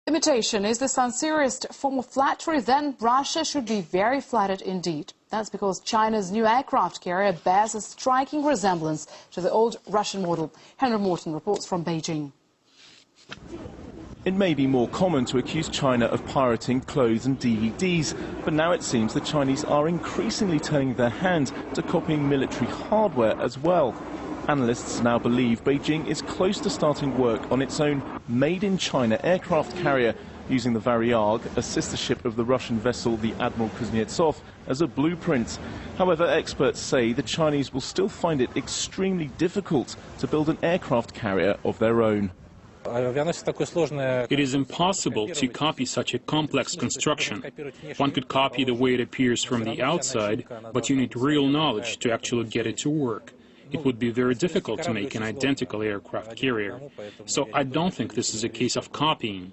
Imitation is the sincerest form of flattery, then Russia should be very flattered indeed. That's because China's new aircraft carrier bears a striking resemblance to the old Russian model. Henry Morton reports from Beijing. It may be more common to accuse China of pirating clothes and DVDs, but now it seems the Chinese are increasingly turning their hand to copying military hardware as well. Analysts now believe Beijing is close to starting work on its own made-in-China aircraft carrier, using the Varyag, a sister ship of the Russian vessel the Admiral Kuznetsov, as a blueprint. However, experts say the Chinese will still find it extremely difficult to build an aircraft carrier of their own. It is impossible to copy such a complex construction. One could copy the way it appears from the outside, but you need real knowledge to actually get it to work. It would be very difficult to make an identical aircraft carrier. So I don't think this is a case of copying.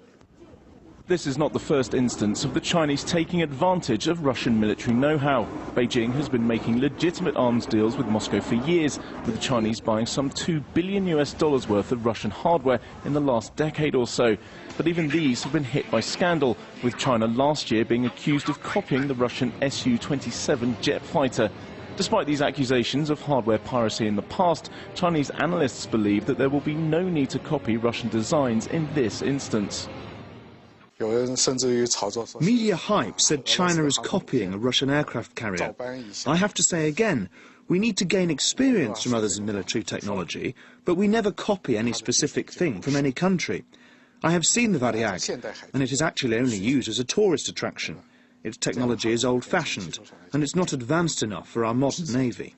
This is not the first instance of the Chinese taking advantage of Russian military know-how. Beijing has been making legitimate arms deals with Moscow for years, with the Chinese buying some $2 billion worth of Russian hardware in the last decade or so. But even these have been hit by scandal, with China last year being accused of copying the Russian Su-27 jet fighter. Despite these accusations of hardware piracy in the past, Chinese analysts believe that there will be no need to copy Russian designs in this instance. Media hype said China is copying a Russian aircraft carrier. I have to say again, we need to gain experience from others in military technology, but we never copy any specific thing from any country. I have seen the Varyag, and it is actually only used as a tourist attraction. Its technology is old-fashioned, and it's not advanced enough for our modern navy.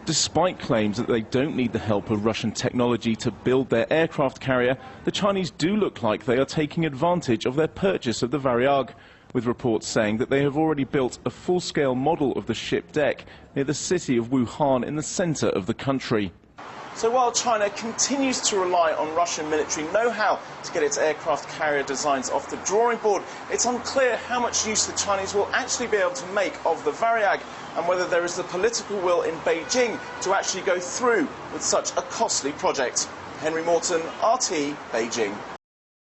Despite claims that they don't need the help of Russian technology to build their aircraft carrier, the Chinese do look like they are taking advantage of their purchase of the Varyag, with reports saying that they have already built a full-scale model of the ship deck near the city of Wuhan in the center of the country. So while China continues to rely on Russian military know-how to get its aircraft carrier designs off the drawing board, it's unclear how much use the Chinese will actually be able to make of the Varyag, and whether there is the political will in Beijing to actually go through with such a costly project. Henry Morton, RT, Beijing.